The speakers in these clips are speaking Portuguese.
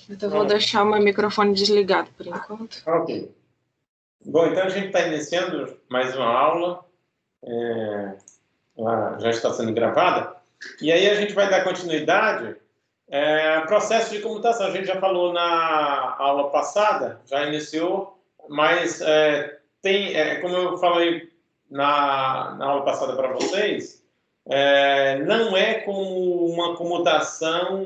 Então, vou deixar o meu microfone desligado por enquanto. Ok. Bom, então a gente está iniciando mais uma aula. Ela já está sendo gravada. E aí a gente vai dar continuidade ao processo de comutação. A gente já falou na aula passada, já iniciou, mas como eu falei na aula passada para vocês, não é como uma comutação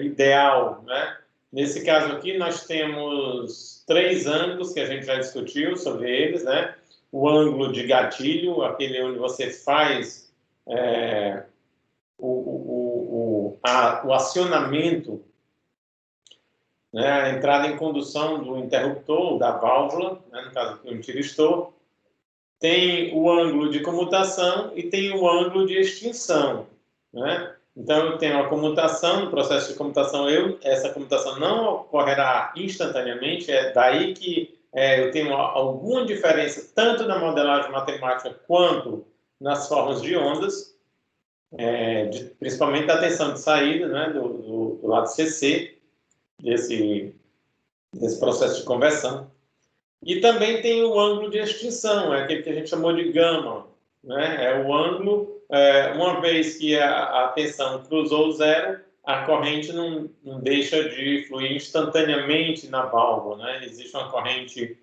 ideal, né? Nesse caso aqui, nós temos 3 ângulos que a gente já discutiu sobre eles, né? O ângulo de gatilho, aquele onde você faz o acionamento, né? A entrada em condução do interruptor, da válvula, né? No caso aqui, um tiristor. Tem o ângulo de comutação e tem o ângulo de extinção, né? Então, eu tenho a comutação, no processo de comutação, essa comutação não ocorrerá instantaneamente, é daí que eu tenho alguma diferença, tanto na modelagem matemática quanto nas formas de ondas, principalmente da tensão de saída, né, do lado CC, desse processo de conversão. E também tem o ângulo de extinção, é aquele que a gente chamou de gama, né? É o ângulo, uma vez que a tensão cruzou o zero, a corrente não deixa de fluir instantaneamente na válvula, né? Existe uma corrente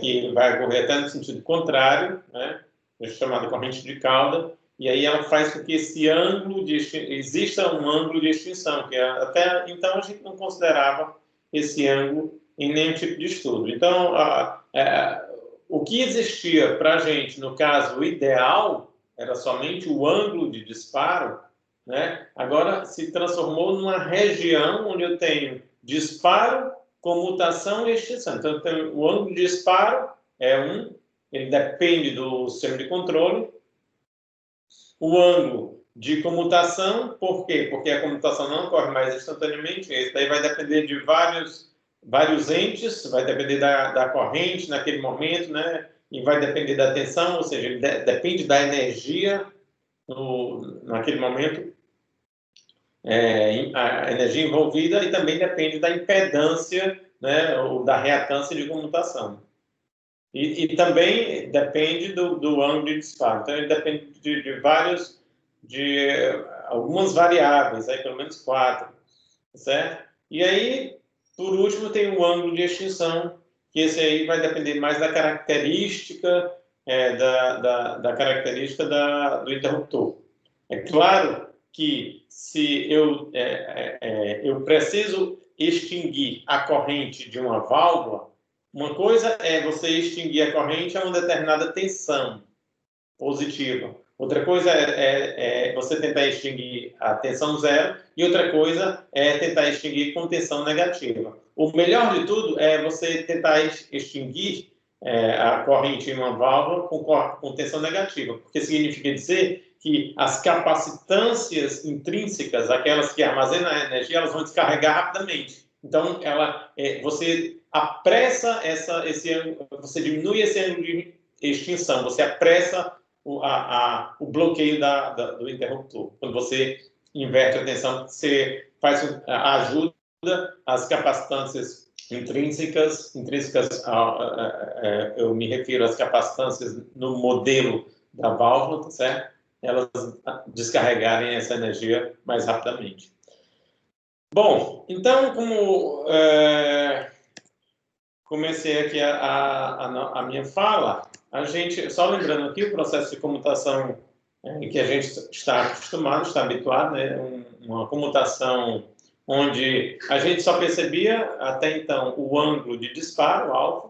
que vai ocorrer até no sentido contrário, né? Chamada corrente de cauda, e aí ela faz com que esse ângulo exista um ângulo de extinção, que até então a gente não considerava esse ângulo em nenhum tipo de estudo. Então, o que existia para a gente, no caso ideal, era somente o ângulo de disparo, né? Agora se transformou numa região onde eu tenho disparo, comutação e extinção. Então, eu tenho o ângulo de disparo ele depende do sistema de controle. O ângulo de comutação, por quê? Porque a comutação não ocorre mais instantaneamente, isso daí vai depender de vários entes, vai depender da corrente naquele momento, né? E vai depender da tensão, ou seja, depende da energia naquele momento, a energia envolvida, e também depende da impedância, né? Ou da reatância de comutação. E também depende do ângulo de disparo. Então, ele depende de algumas variáveis, aí pelo menos 4, certo? E aí, por último, tem o ângulo de extinção, que esse aí vai depender mais da característica, da característica do interruptor. É claro que se eu preciso extinguir a corrente de uma válvula, uma coisa é você extinguir a corrente a uma determinada tensão positiva. Outra coisa é você tentar extinguir a tensão zero, e outra coisa é tentar extinguir com tensão negativa. O melhor de tudo é você tentar extinguir a corrente em uma válvula com tensão negativa, porque significa dizer que as capacitâncias intrínsecas, aquelas que armazenam a energia, elas vão descarregar rapidamente. Então, você apressa esse ângulo, você diminui esse ângulo de extinção, você apressa o bloqueio do interruptor. Quando você inverte a tensão, você ajuda as capacitâncias intrínsecas, eu me refiro às capacitâncias no modelo da válvula, tá certo? Elas descarregarem essa energia mais rapidamente. Bom, então, como comecei aqui a minha fala, só lembrando aqui, o processo de comutação em que a gente está acostumado, está habituado, né? Uma comutação onde a gente só percebia até então o ângulo de disparo, alfa,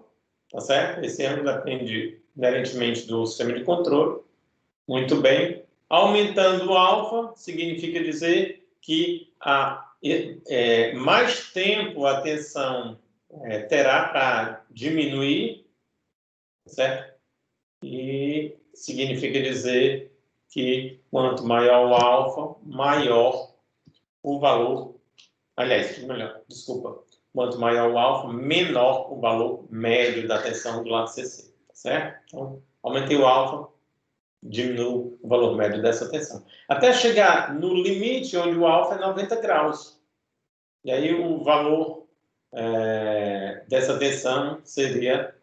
tá certo? Esse ângulo depende inerentemente do sistema de controle. Muito bem. Aumentando o alfa significa dizer que mais tempo a tensão terá para diminuir, certo? E significa dizer que quanto maior o alfa, maior o valor. Aliás, quanto maior o alfa, menor o valor médio da tensão do lado CC, certo? Então, aumentei o alfa, diminuo o valor médio dessa tensão. Até chegar no limite onde o alfa é 90 graus. E aí o valor dessa tensão seria...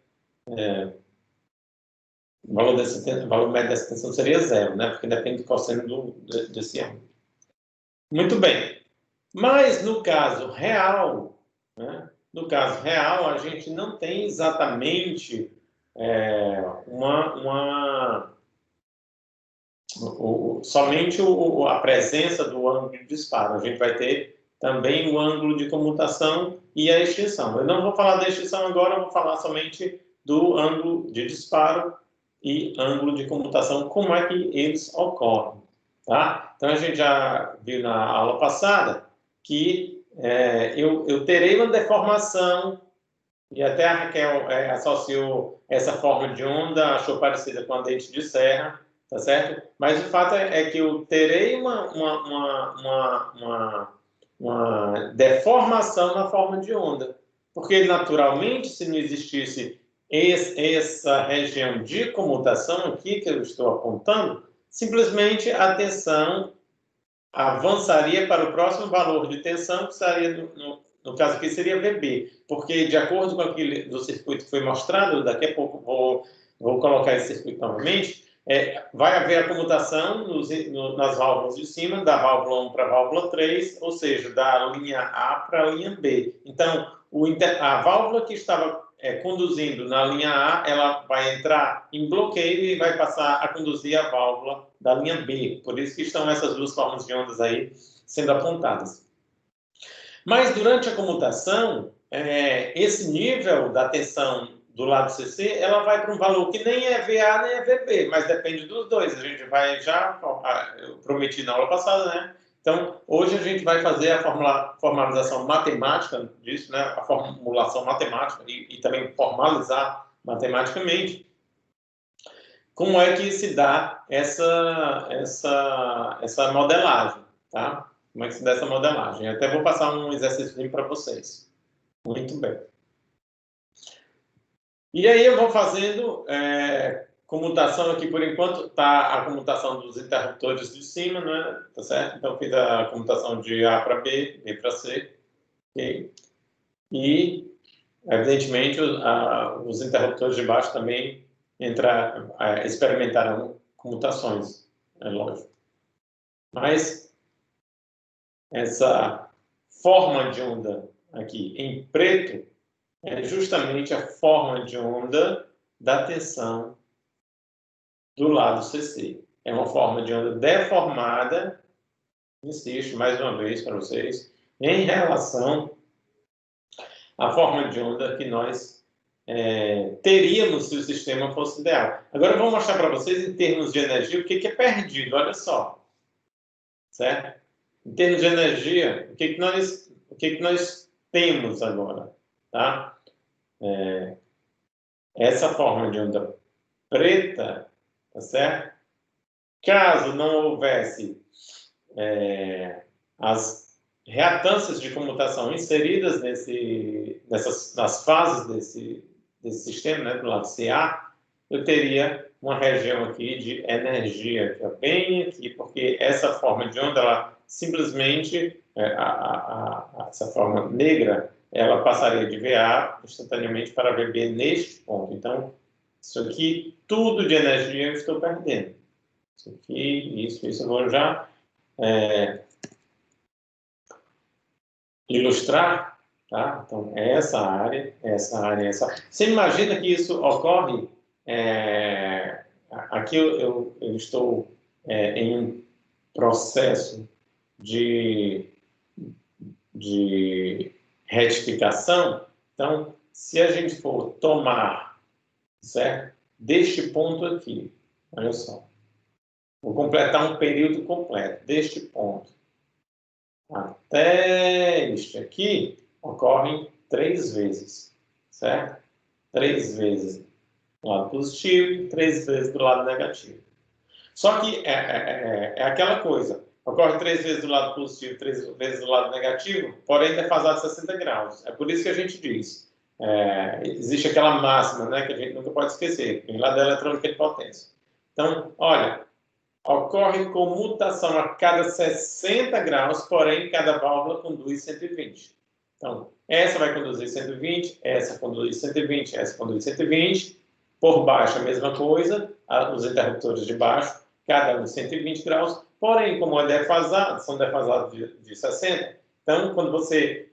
o valor médio dessa tensão seria zero, né? Porque depende do cosseno desse ângulo. Muito bem. Mas no caso real, né? No caso real, a gente não tem exatamente somente a presença do ângulo de disparo. A gente vai ter também o ângulo de comutação e a extinção. Eu não vou falar da extinção agora, eu vou falar somente do ângulo de disparo e ângulo de comutação, como é que eles ocorrem. Tá? Então, a gente já viu na aula passada que eu terei uma deformação, e até a Raquel associou essa forma de onda, achou parecida com a dente de serra, tá certo? Mas o fato é que eu terei uma deformação na forma de onda, porque naturalmente, se não existisse essa região de comutação aqui que eu estou apontando, simplesmente a tensão avançaria para o próximo valor de tensão, que estaria no caso aqui seria VB, porque de acordo com aquele do circuito que foi mostrado, daqui a pouco vou colocar esse circuito novamente, vai haver a comutação nas válvulas de cima, da válvula 1 para a válvula 3, ou seja, da linha A para a linha B. Então, a válvula que estava conduzindo na linha A, ela vai entrar em bloqueio e vai passar a conduzir a válvula da linha B. Por isso que estão essas duas formas de ondas aí sendo apontadas. Mas durante a comutação, esse nível da tensão do lado CC, ela vai para um valor que nem é VA nem é VB, mas depende dos dois. A gente vai eu prometi na aula passada, né? Então, hoje a gente vai fazer a formalização matemática disso, né? A formulação matemática e também formalizar matematicamente como é que se dá essa modelagem, tá? Como é que se dá essa modelagem? Eu até vou passar um exercício para vocês. Muito bem. E aí eu vou fazendo comutação aqui, por enquanto, está a comutação dos interruptores de cima, né? Tá certo? Então, fiz a comutação de A para B, B para C. Okay? E, evidentemente, os interruptores de baixo também experimentaram comutações, é lógico. Mas essa forma de onda aqui em preto é justamente a forma de onda da tensão do lado CC. É uma forma de onda deformada, insisto mais uma vez para vocês, em relação à forma de onda que nós teríamos se o sistema fosse ideal. Agora eu vou mostrar para vocês, em termos de energia, o que é perdido. Olha só. Certo? Em termos de energia, o que nós temos agora? Tá? Essa forma de onda preta, tá certo? Caso não houvesse as reatâncias de comutação inseridas nas fases desse sistema, né, do lado CA, eu teria uma região aqui de energia, que é bem aqui, porque essa forma de onda, ela simplesmente, essa forma negra, ela passaria de VA instantaneamente para VB neste ponto. Então, isso aqui, tudo de energia eu estou perdendo. Isso aqui, isso eu vou já ilustrar, tá? Então, essa área. Você imagina que isso ocorre... aqui eu estou em um processo de retificação. Então, se a gente for tomar, certo? Deste ponto aqui, olha só, vou completar um período completo, deste ponto até este aqui, ocorrem 3 vezes, certo? 3 vezes do lado positivo, 3 vezes do lado negativo. Só que é aquela coisa, ocorre 3 vezes do lado positivo, 3 vezes do lado negativo, porém defasado 60 graus. É por isso que a gente diz, existe aquela máxima, né, que a gente nunca pode esquecer, em lado da eletrônica de potência. Então, olha, ocorre comutação a cada 60 graus, porém, cada válvula conduz 120. Então, essa vai conduzir 120, essa conduz 120, essa conduz 120. Por baixo, a mesma coisa, os interruptores de baixo, cada um 120 graus. Porém, como é defasado, são defasados de 60, então, quando você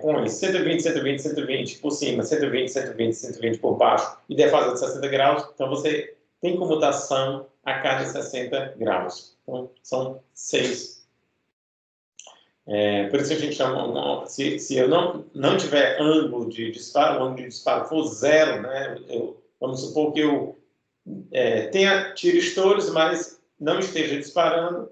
põe 120, 120, 120 por cima, 120, 120, 120 por baixo e defasa de 60 graus, então você tem comutação a cada 60 graus. Então, são 6. Por isso que a gente chama, se eu não tiver ângulo de disparo, o ângulo de disparo for 0, né, vamos supor que eu tenha tiristores, mas não esteja disparando,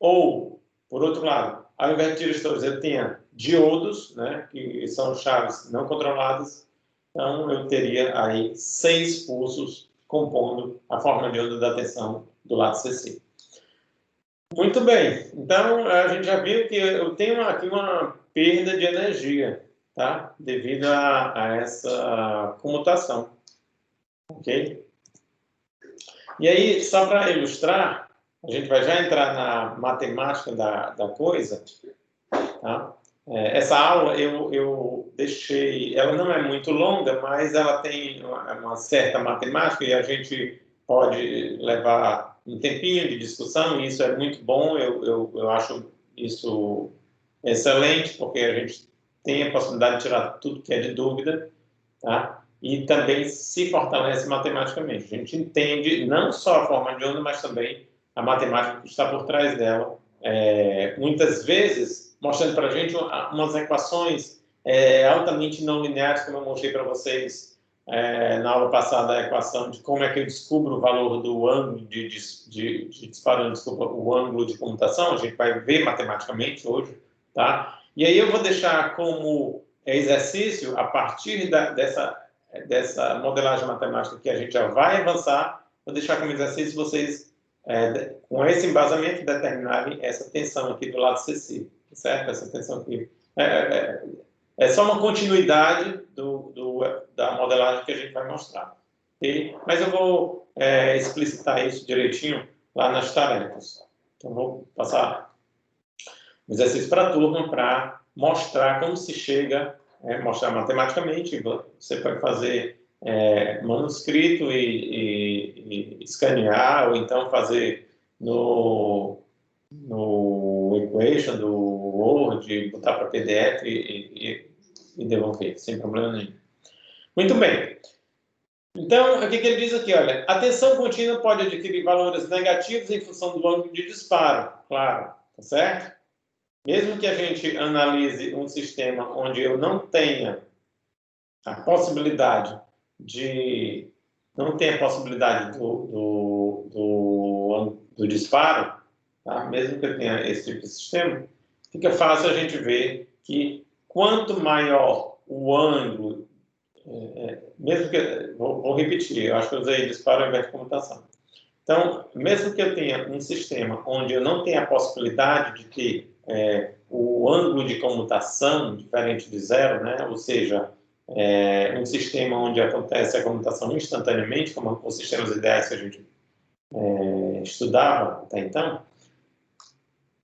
ou, por outro lado, ao invés de tiristores, eu tenha diodos, né, que são chaves não controladas, então eu teria aí 6 pulsos compondo a forma de onda da tensão do lado CC. Muito bem, então a gente já viu que eu tenho aqui uma perda de energia, tá? Devido a essa comutação, ok? E aí, só para ilustrar, a gente vai já entrar na matemática da coisa, tá? Essa aula eu deixei, ela não é muito longa, mas ela tem uma certa matemática e a gente pode levar um tempinho de discussão, e isso é muito bom, eu acho isso excelente, porque a gente tem a possibilidade de tirar tudo que é de dúvida, tá? E também se fortalece matematicamente. A gente entende não só a forma de onda, mas também a matemática que está por trás dela. Muitas vezes, mostrando para a gente umas equações altamente não lineares, como eu mostrei para vocês na aula passada, a equação de como é que eu descubro o valor do ângulo de disparo, desculpa, o ângulo de comutação. A gente vai ver matematicamente hoje, tá? E aí eu vou deixar como exercício, a partir dessa modelagem matemática que a gente já vai avançar, vou deixar como exercício vocês, com esse embasamento, determinarem essa tensão aqui do lado CC, certo? Essa tensão aqui. É só uma continuidade da modelagem que a gente vai mostrar. Okay? Mas eu vou explicitar isso direitinho lá nas tarefas. Então, vou passar um exercício para a turma para mostrar como se chega, mostrar matematicamente. Você pode fazer manuscrito e escanear, ou então fazer no Equation do Word, botar para PDF e devolver, sem problema nenhum. Muito bem. Então, o que ele diz aqui? Olha, a tensão contínua pode adquirir valores negativos em função do ângulo de disparo, claro, tá certo? Mesmo que a gente analise um sistema onde eu não tenha a possibilidade do disparo, tá? Mesmo que eu tenha esse tipo de sistema, fica fácil a gente ver que quanto maior o ângulo, mesmo que, vou repetir, eu acho que eu usei disparo ao invés de comutação. Então, mesmo que eu tenha um sistema onde eu não tenha a possibilidade de ter o ângulo de comutação diferente de 0, né? Ou seja, um sistema onde acontece a comutação instantaneamente, como os sistemas ideais que a gente estudava até então,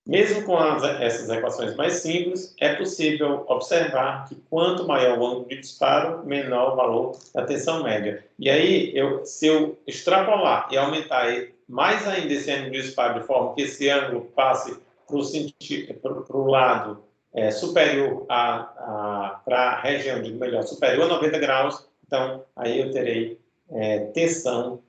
mesmo com essas equações mais simples, é possível observar que quanto maior o ângulo de disparo, menor o valor da tensão média. E aí, se eu extrapolar e aumentar mais ainda esse ângulo de disparo, de forma que esse ângulo passe para o lado superior para a região, superior a 90 graus, então aí eu terei tensão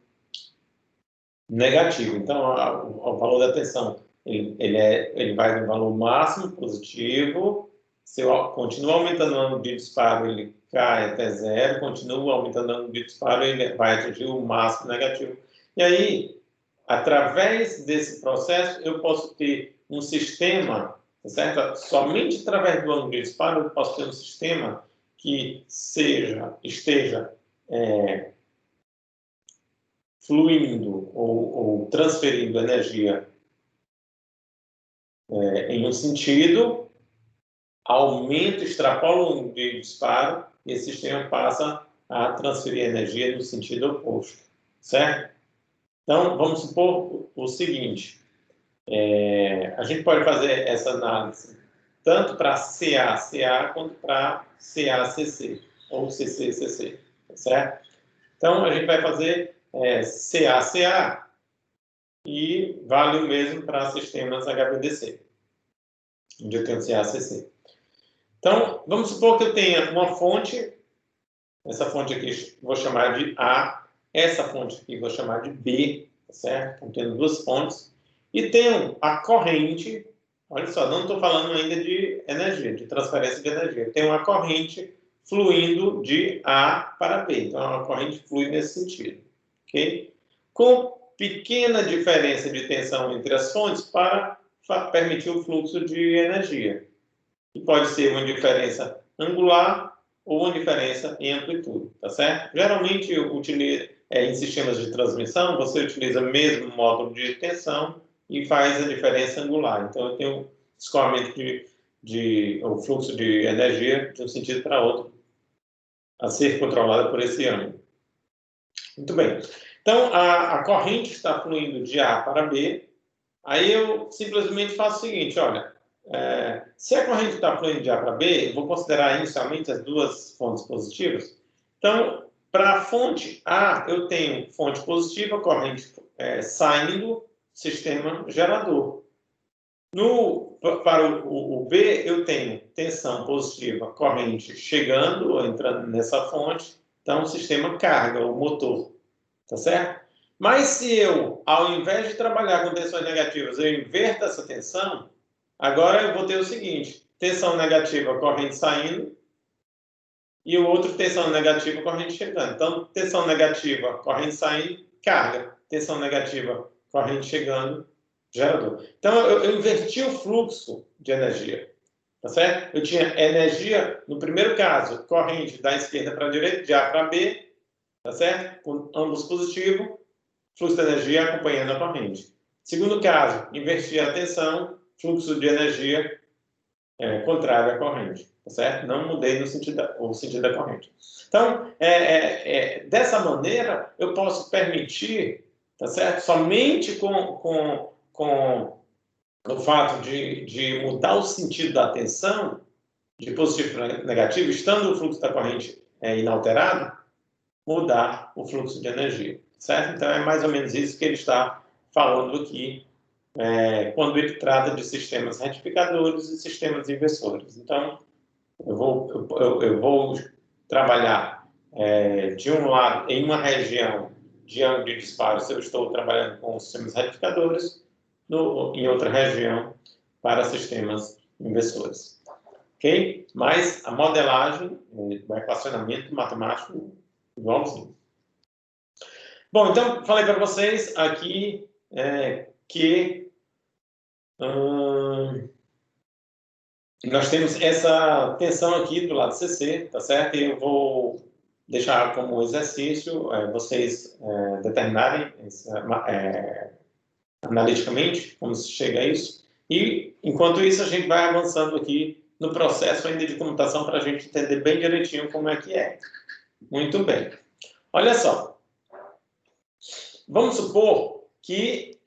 negativa. Então, o valor da tensão ele vai no valor máximo positivo. Se eu continuo aumentando o ângulo de disparo, ele cai até 0. Continuo aumentando o ângulo de disparo, ele vai atingir o máximo negativo. E aí, através desse processo, eu posso ter um sistema, certo? Somente através do ângulo de disparo, eu posso ter um sistema que esteja fluindo ou transferindo energia em um sentido, aumenta, extrapola o ângulo de disparo, e esse sistema passa a transferir energia no sentido oposto, certo? Então, vamos supor o seguinte, a gente pode fazer essa análise tanto para CA-CA quanto para CA-CC, ou CC-CC, tá certo? Então, a gente vai fazer CA-CA e vale o mesmo para sistemas HVDC, onde eu tenho CA-CC. Então, vamos supor que eu tenha uma fonte, essa fonte aqui vou chamar de A, essa fonte aqui vou chamar de B, tá certo? Então, tenho duas fontes. E tenho a corrente, olha só, não estou falando ainda de energia, de transferência de energia. Tenho uma corrente fluindo de A para B. Então, a corrente flui nesse sentido, ok? Com pequena diferença de tensão entre as fontes para permitir o fluxo de energia. Que pode ser uma diferença angular ou uma diferença em amplitude, tá certo? Geralmente, em sistemas de transmissão, você utiliza o mesmo módulo de tensão e faz a diferença angular. Então, eu tenho escoamento o fluxo de energia de um sentido para outro a ser controlado por esse ângulo. Muito bem. Então, a corrente está fluindo de A para B. Aí eu simplesmente faço o seguinte, olha, se a corrente está fluindo de A para B, eu vou considerar inicialmente as duas fontes positivas. Então, para a fonte A, eu tenho fonte positiva, corrente saindo, sistema gerador. Para o B, eu tenho tensão positiva, corrente chegando ou entrando nessa fonte, então sistema carga, o motor, tá certo? Mas se eu, ao invés de trabalhar com tensões negativas, eu inverto essa tensão, agora eu vou ter o seguinte, tensão negativa, corrente saindo, e o outro tensão negativa, corrente chegando. Então, tensão negativa, corrente saindo, carga. Tensão negativa, corrente chegando, gerador. Então, eu inverti o fluxo de energia, tá certo? Eu tinha energia, no primeiro caso, corrente da esquerda para a direita, de A para B, tá certo? Com ambos positivos, fluxo de energia acompanhando a corrente. Segundo caso, inverti a tensão, fluxo de energia contrário à corrente, tá certo? Não mudei o sentido da corrente. Então, dessa maneira, eu posso permitir, tá certo? Somente com o fato de mudar o sentido da tensão, de positivo para negativo, estando o fluxo da corrente inalterado, mudar o fluxo de energia, certo? Então, é mais ou menos isso que ele está falando aqui, quando ele trata de sistemas retificadores e sistemas inversores. Então, eu vou trabalhar de um lado, em uma região de ângulo de disparo, se eu estou trabalhando com sistemas retificadores, em outra região para sistemas inversores. Ok? Mas a modelagem, o equacionamento matemático, igualzinho. Bom, então, falei para vocês aqui que nós temos essa tensão aqui do lado CC, tá certo? E eu vou deixar como exercício vocês determinarem analiticamente como se chega a isso. E, enquanto isso, a gente vai avançando aqui no processo ainda de computação para a gente entender bem direitinho como é que é. Muito bem. Olha só. Vamos supor que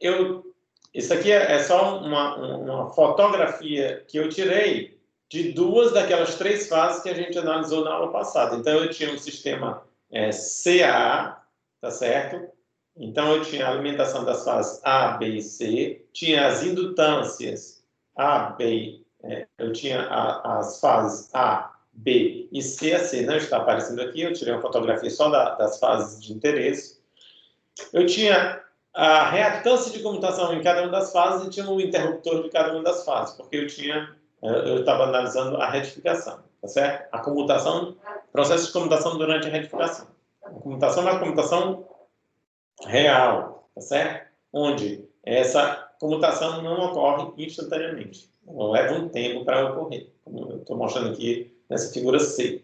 isso aqui é só uma fotografia que eu tirei de duas daquelas três fases que a gente analisou na aula passada. Então, eu tinha um sistema CA, tá certo? Então, eu tinha a alimentação das fases A, B e C, tinha as indutâncias A, B, eu tinha as fases A, B e C. A C não está aparecendo aqui, eu tirei uma fotografia só das fases de interesse. Eu tinha a reatância de comutação em cada uma das fases e tinha um interruptor de cada uma das fases, porque eu estava analisando a retificação, tá certo? A comutação, processo de comutação durante a retificação. A comutação é uma comutação real, tá certo? Onde essa comutação não ocorre instantaneamente. Ela leva um tempo para ocorrer, como eu estou mostrando aqui nessa figura C.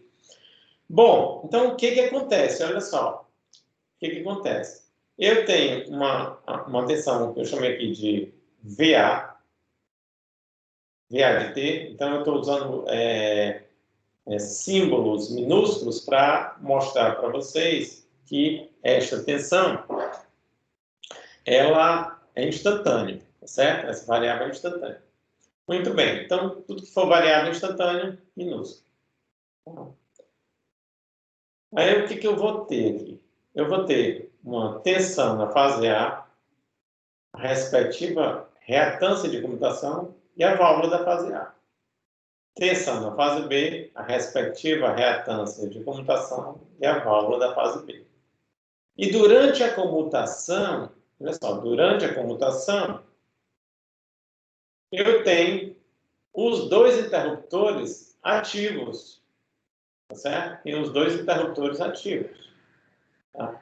Bom, então o que acontece? Olha só. O que acontece? Eu tenho uma tensão que eu chamei aqui de VA de T, então eu estou usando símbolos minúsculos para mostrar para vocês que esta tensão ela é instantânea, tá certo? Essa variável é instantânea. Muito bem, então, tudo que for variável instantânea, minúsculo. Aí, o que eu vou ter aqui? Eu vou ter uma tensão na fase A, a respectiva reatância de comutação e a válvula da fase A. Tensão na fase B, a respectiva reatância de comutação e a válvula da fase B. E durante a comutação, olha só, durante a comutação, eu tenho os dois interruptores ativos, tá certo? Tem os dois interruptores ativos. Tá?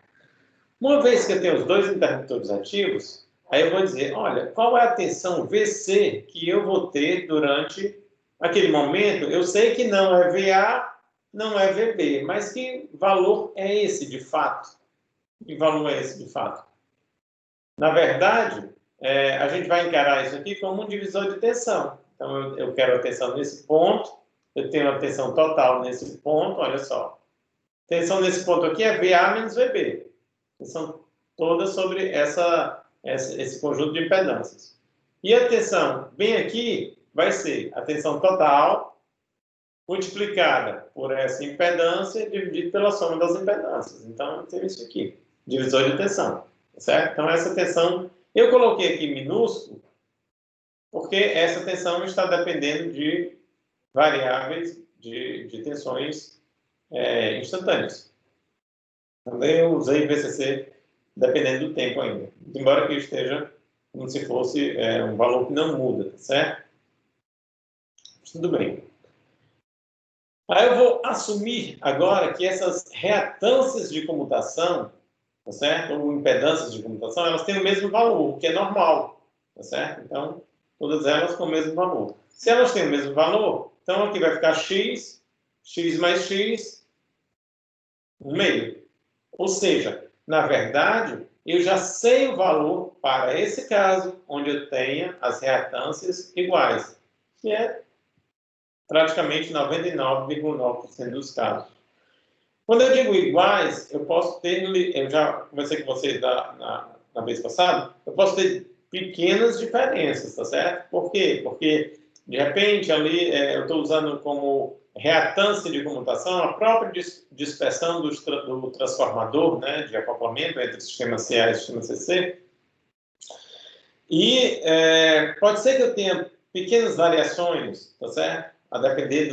Uma vez que eu tenho os dois interruptores ativos, aí eu vou dizer, olha, qual é a tensão VC que eu vou ter durante aquele momento? Eu sei que não é VA, não é VB, mas que valor é esse de fato? Que valor é esse de fato? Na verdade, a gente vai encarar isso aqui como um divisor de tensão. Então, eu quero a tensão nesse ponto, eu tenho a tensão total nesse ponto, olha só. Tensão nesse ponto aqui é VA menos VB. Tensão toda sobre esse conjunto de impedâncias. E a tensão bem aqui vai ser a tensão total multiplicada por essa impedância dividido pela soma das impedâncias. Então, eu tenho isso aqui, divisor de tensão. Certo? Então, essa tensão, eu coloquei aqui minúsculo, porque essa tensão está dependendo de variáveis de tensões instantâneas. Também eu usei VCC dependendo do tempo ainda, embora que esteja como se fosse um valor que não muda, certo? Tudo bem. Aí eu vou assumir agora que essas reatâncias de comutação, tá certo? Ou impedâncias de comutação, elas têm o mesmo valor, o que é normal, tá certo? Então, todas elas com o mesmo valor. Se elas têm o mesmo valor, então aqui vai ficar x, x mais x, 1/2. Ou seja, na verdade, eu já sei o valor para esse caso, onde eu tenha as reatâncias iguais, que é praticamente 99,9% dos casos. Quando eu digo iguais, eu posso ter, eu já conversei com vocês na vez passada, eu posso ter pequenas diferenças, tá certo? Por quê? Porque, de repente, ali eu estou usando como reatância de comutação a própria dispersão do transformador, né, de acoplamento entre o sistema CA e o sistema CC. E pode ser que eu tenha pequenas variações, tá certo? A depender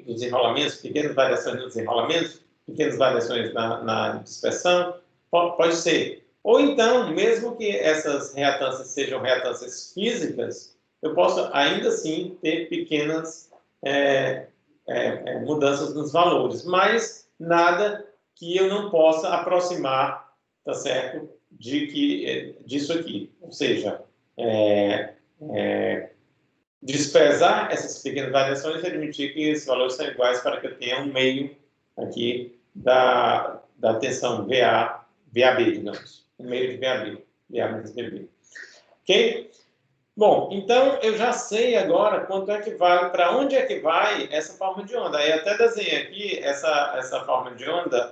dos enrolamentos, pequenas variações nos enrolamentos, pequenas variações na dispersão, pode ser. Ou então, mesmo que essas reatâncias sejam reatâncias físicas, eu posso ainda assim ter pequenas mudanças nos valores, mas nada que eu não possa aproximar, tá certo, disso aqui. Ou seja, desprezar essas pequenas variações e admitir que esses valores são iguais para que eu tenha um meio aqui da tensão VAB, digamos. Um meio de VAB, VA menos VB. Ok? Bom, então eu já sei agora quanto é que vai, para onde é que vai essa forma de onda. Aí até desenhei aqui essa forma de onda,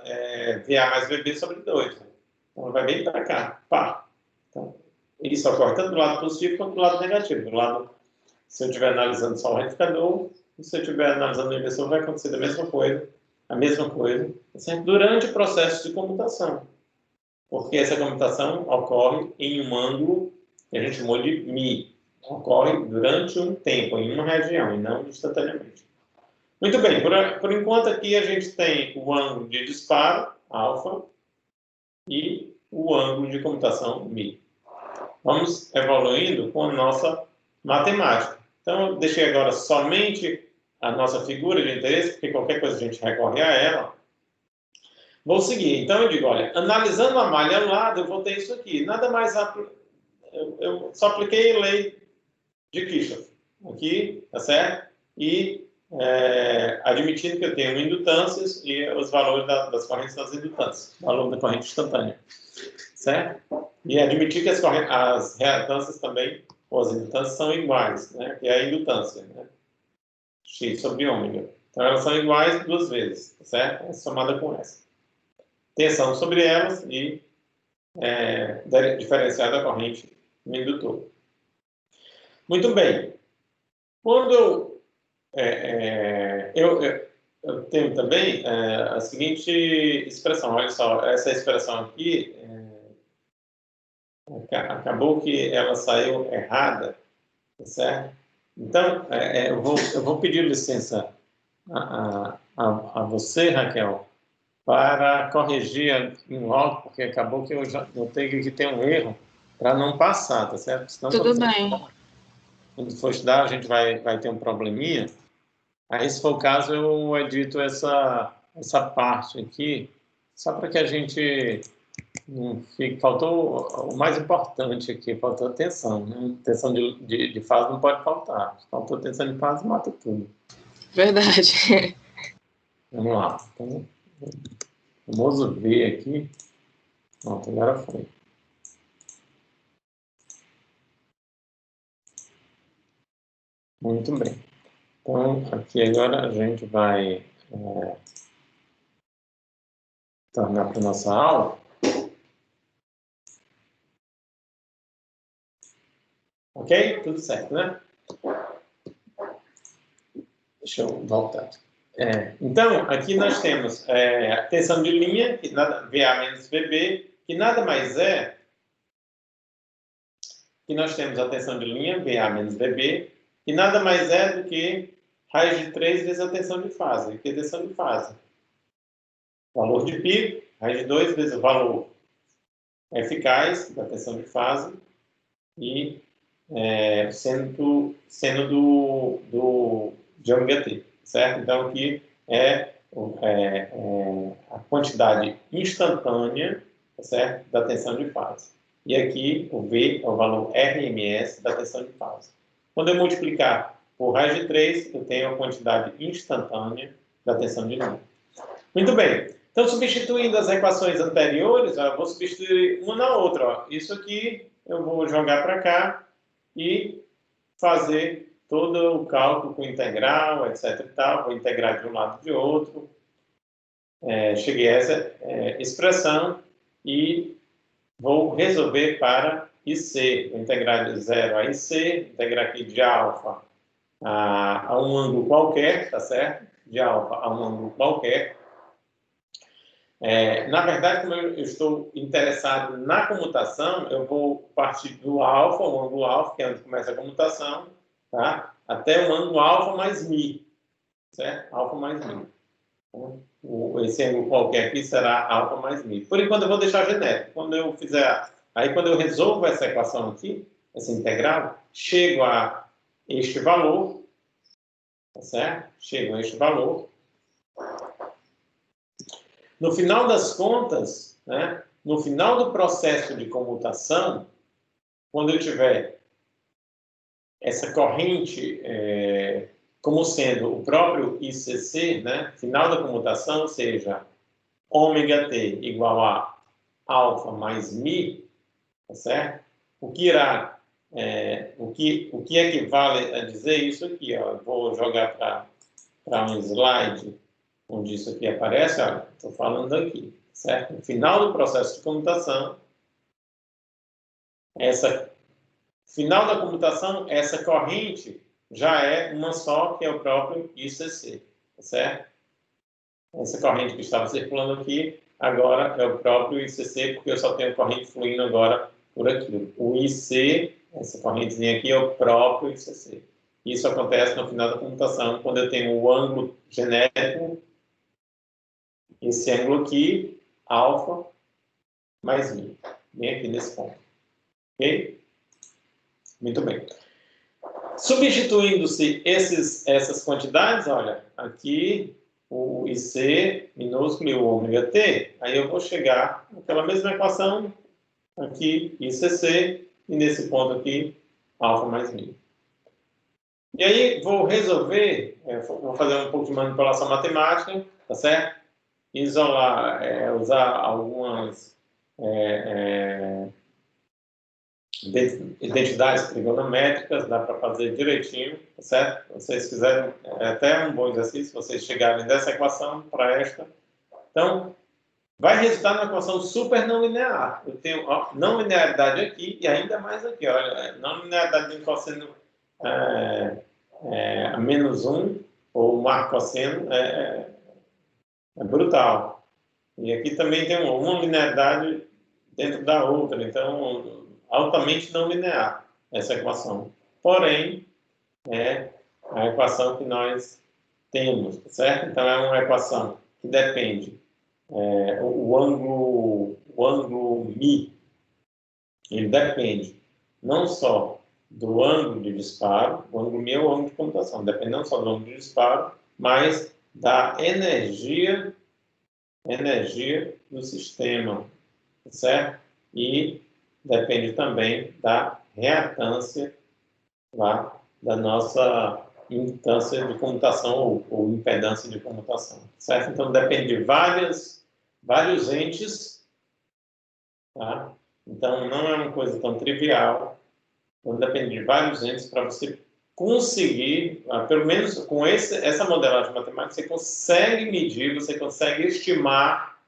VA mais VB sobre 2. Né? Então vai bem para cá. Pá. Então, isso ocorre tanto do lado positivo quanto do lado negativo. Do lado, se eu estiver analisando só o retificador, e se eu estiver analisando o inversor, vai acontecer a mesma coisa, certo? Durante o processo de comutação. Porque essa comutação ocorre em um ângulo que a gente chamou de μ. Ocorre durante um tempo, em uma região, e não instantaneamente. Muito bem, por enquanto aqui a gente tem o ângulo de disparo, alfa, e o ângulo de comutação, μ. Vamos evoluindo com a nossa matemática. Então, eu deixei agora somente a nossa figura de interesse, porque qualquer coisa a gente recorre a ela. Vou seguir. Então, eu digo, olha, analisando a malha ao lado, eu vou ter isso aqui. Nada mais... Eu só apliquei a lei de Kirchhoff. Aqui, tá certo? E admitindo que eu tenho indutâncias e os valores das correntes das indutâncias. Valor da corrente instantânea. Certo? E admitir que as reatâncias também, ou as indutâncias, são iguais, né? Que é a indutância, né? X sobre ômega. Então, elas são iguais duas vezes, certo? É somada com essa. Tensão sobre elas e diferencial da corrente no indutor. Muito bem. Quando eu tenho também a seguinte expressão, olha só, essa expressão aqui, acabou que ela saiu errada, tá certo? Então, eu vou pedir licença a você, Raquel, para corrigir em logo, porque acabou que eu já notei que tem um erro, para não passar, tá certo? Senão, Tudo bem. quando for estudar, a gente vai ter um probleminha. Aí, se for o caso, eu edito essa parte aqui, só para que a gente não fique... Faltou o mais importante aqui, faltou atenção, né? Atenção de fase não pode faltar. Faltou atenção de fase, mata tudo. Verdade. Vamos lá. Então, o famoso V aqui. Pronto, agora foi. Muito bem. Então, aqui agora a gente vai tornar para a nossa aula. Ok? Tudo certo, né? Deixa eu voltar. Então, aqui nós temos a tensão de linha, que VA menos VB, que nada mais é que nós temos a tensão de linha, VA menos VB, que nada mais é do que raiz de 3 vezes a tensão de fase. Aqui é a tensão de fase. Valor de pico, raiz de 2 vezes o valor eficaz da tensão de fase e seno de ômega t, certo? Então, aqui é a quantidade instantânea, certo? Da tensão de fase. E aqui o V é o valor RMS da tensão de fase. Quando eu multiplicar por raiz de 3, eu tenho a quantidade instantânea da tensão de linha. Muito bem. Então, substituindo as equações anteriores, eu vou substituir uma na outra. Ó. Isso aqui eu vou jogar para cá e fazer todo o cálculo com integral, etc. E tal. Vou integrar de um lado e de outro. Cheguei a essa expressão e vou resolver para IC. Vou integrar de 0 a IC, integrar aqui de alfa a um ângulo qualquer, tá certo? De alfa a um ângulo qualquer. Na verdade, como eu estou interessado na comutação, eu vou partir do alfa, o ângulo alfa, que é onde começa a comutação, tá? Até o ângulo alfa mais mi, certo? Alfa mais mi. Então, esse ângulo qualquer aqui será alfa mais mi. Por enquanto, eu vou deixar genérico. Quando eu resolvo essa equação aqui, essa integral, chego a este valor, tá certo? Chego a este valor. No final das contas, né, no final do processo de comutação, quando eu tiver essa corrente como sendo o próprio ICC, né, final da comutação, seja ômega t igual a alfa mais mi, tá certo? O que irá, o que equivale a dizer isso aqui, ó, eu vou jogar para um slide onde isso aqui aparece, olha, estou falando aqui, certo? No final do processo de comutação, final da comutação, essa corrente já é uma só, que é o próprio ICC, certo? Essa corrente que estava circulando aqui, agora é o próprio ICC, porque eu só tenho corrente fluindo agora por aqui. O IC, essa correntezinha aqui, é o próprio ICC. Isso acontece no final da comutação, quando eu tenho o ângulo genérico, esse ângulo aqui, alfa, mais mi. Bem aqui nesse ponto. Ok? Muito bem. Substituindo-se essas quantidades, olha, aqui o IC minúsculo e o ômega t, aí eu vou chegar naquela mesma equação, aqui ICC, e nesse ponto aqui, alfa mais mi. E aí vou resolver, vou fazer um pouco de manipulação matemática, tá certo? Isolar, usar algumas identidades trigonométricas, dá para fazer direitinho, tá certo? Se vocês quiserem, até um bom exercício, vocês chegarem dessa equação para esta. Então, vai resultar numa equação super não linear. Eu tenho não linearidade aqui e ainda mais aqui. Olha, não linearidade de um cosseno a menos 1, ou um arco cosseno, é brutal. E aqui também tem uma linearidade dentro da outra, então, altamente não linear essa equação. Porém, é a equação que nós temos, certo? Então, é uma equação que depende o ângulo μ, ele depende não só do ângulo de disparo, o ângulo μ é o ângulo de comutação, depende não só do ângulo de disparo, mas da energia do sistema, certo? E depende também da reatância lá da nossa impedância de comutação ou impedância de comutação, certo? Então, depende de vários entes, tá? Então, não é uma coisa tão trivial. Então, depende de vários entes para você conseguir, pelo menos com essa modelagem matemática, você consegue medir, você consegue estimar,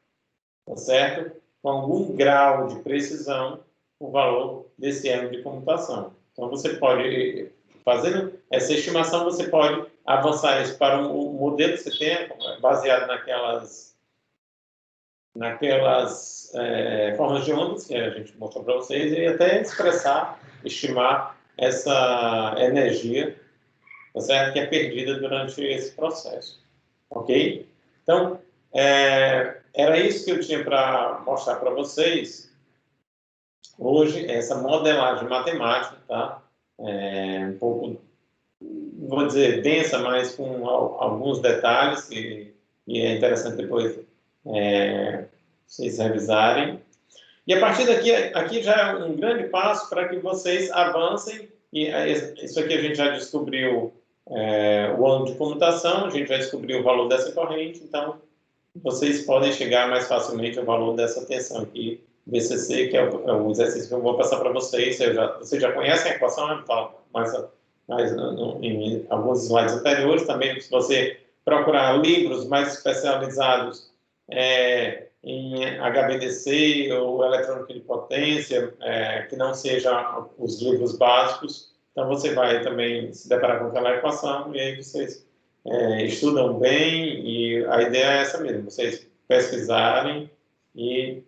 tá certo? Com algum grau de precisão, o valor desse ângulo de comutação. Então, você pode, fazendo essa estimação, você pode avançar isso para um modelo que você tem, baseado naquelas formas de ondas que a gente mostrou para vocês, e até estimar essa energia, tá certo? Que é perdida durante esse processo. Ok? Então, era isso que eu tinha para mostrar para vocês hoje, essa modelagem matemática, tá? Um pouco, vou dizer, densa, mas com alguns detalhes e é interessante depois vocês revisarem. E a partir daqui, aqui já é um grande passo para que vocês avancem, e isso aqui a gente já descobriu o ângulo de comutação, a gente já descobriu o valor dessa corrente, então vocês podem chegar mais facilmente ao valor dessa tensão aqui, VCC, que é o exercício que eu vou passar para vocês. Vocês já conhecem a equação, né? Mas em alguns slides anteriores, também, se você procurar livros mais especializados em HVDC ou eletrônica de potência, que não sejam os livros básicos, então você vai também se deparar com aquela equação e aí vocês estudam bem, e a ideia é essa mesmo, vocês pesquisarem e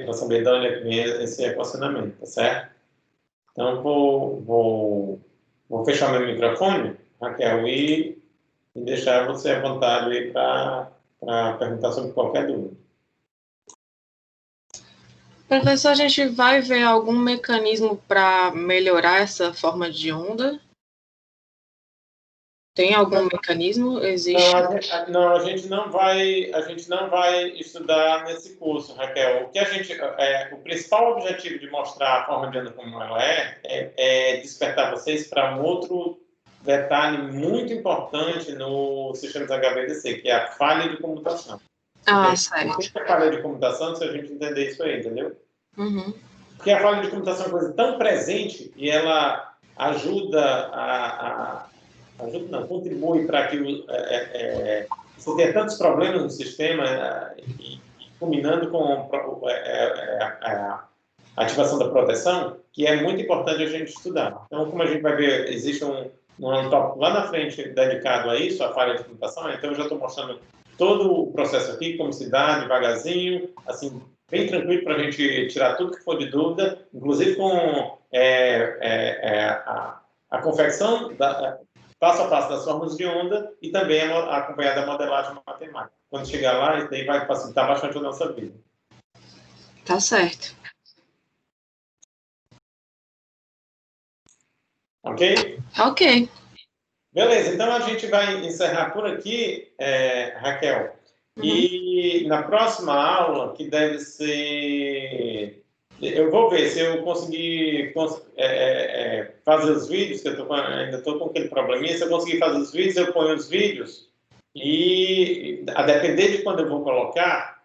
para saber de onde é que vem esse equacionamento, tá certo? Então, vou fechar meu microfone, Raquel, e deixar você à vontade aí para perguntar sobre qualquer dúvida. Professor, a gente vai ver algum mecanismo para melhorar essa forma de onda? Tem algum mecanismo? Existe? Não, a gente não vai estudar nesse curso, Raquel. O principal objetivo de mostrar a forma de onda como ela é despertar vocês para um outro detalhe muito importante no sistema HVDC, que é a falha de comutação. Certo. O que é a falha de comutação, se a gente entender isso aí, entendeu? Uhum. Porque a falha de comutação é uma coisa tão presente e ela contribui para que você tenha tantos problemas no sistema, combinando com a ativação da proteção, que é muito importante a gente estudar. Então, como a gente vai ver, existe um tópico lá na frente dedicado a isso, a falha de comutação, então eu já estou mostrando todo o processo aqui, como se dá, devagarzinho, assim, bem tranquilo para a gente tirar tudo que for de dúvida, inclusive com a confecção passo a passo das formas de onda e também acompanhada da modelagem matemática. Quando chegar lá, isso daí vai facilitar bastante a nossa vida. Tá certo. Ok? Ok. Beleza, então a gente vai encerrar por aqui, Raquel. Uhum. E na próxima aula, que deve ser... Eu vou ver se eu conseguir fazer os vídeos, que eu ainda estou com aquele probleminha. Se eu conseguir fazer os vídeos, eu ponho os vídeos. E a depender de quando eu vou colocar,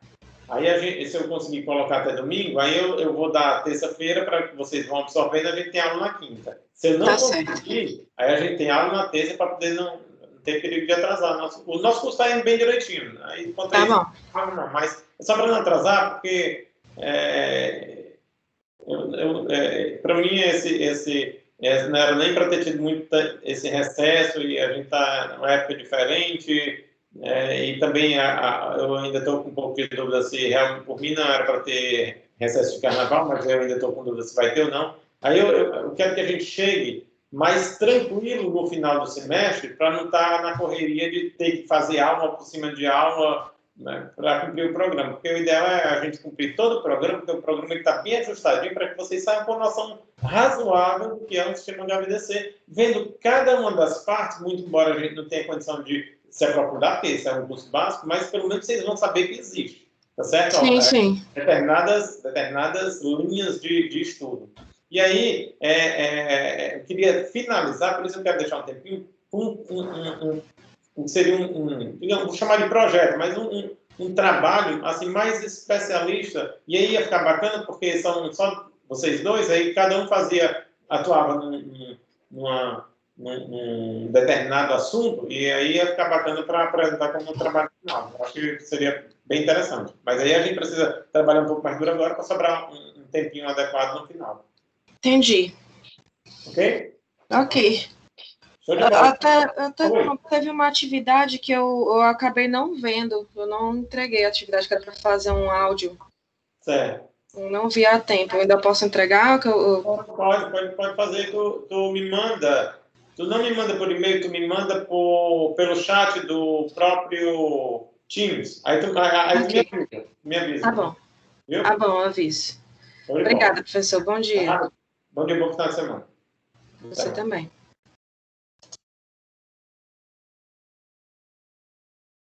aí se eu conseguir colocar até domingo, aí eu vou dar terça-feira para que vocês vão absorvendo, a gente tem aula na quinta. Se eu não conseguir, aí a gente tem aula na terça para poder tem perigo de atrasar. O nosso curso está indo bem direitinho. Aí, quanto a Tá isso, bom. não, mas é só para não atrasar, porque para mim não era nem para ter tido muito esse recesso, e a gente está numa época diferente, e também eu ainda estou com um pouco de dúvida se realmente, por mim, não era para ter recesso de carnaval, mas eu ainda estou com dúvida se vai ter ou não. Aí eu quero que a gente chegue mais tranquilo no final do semestre, para não estar na correria de ter que fazer aula por cima de aula, né, para cumprir o programa. Porque o ideal é a gente cumprir todo o programa, porque o programa está bem ajustadinho para que vocês saiam com uma noção razoável do que é um sistema de AVDC, vendo cada uma das partes, muito embora a gente não tenha condição de se aprofundar, porque esse é um curso básico, mas pelo menos vocês vão saber que existe, tá certo? Sim, sim. Determinadas linhas de estudo. E aí, eu queria finalizar, por isso eu quero deixar um tempinho, seria digamos, vou chamar de projeto, mas um trabalho assim, mais especialista, e aí ia ficar bacana, porque são só vocês dois, aí cada um atuava num determinado assunto, e aí ia ficar bacana para apresentar como um trabalho final. Eu acho que seria bem interessante. Mas aí a gente precisa trabalhar um pouco mais duro agora para sobrar um tempinho adequado no final. Entendi. Ok? Ok. Show de bola. Até teve uma atividade que eu acabei não vendo. Eu não entreguei a atividade que era para fazer um áudio. Certo. Eu não vi a tempo. Eu ainda posso entregar? Pode fazer. Tu me manda. Tu não me manda por e-mail, tu me manda pelo chat do próprio Teams. Aí tu me avisa. Tá bom. Viu? Tá bom, aviso. Obrigada, professor. Bom dia. Bom dia, bom final de semana. Você também.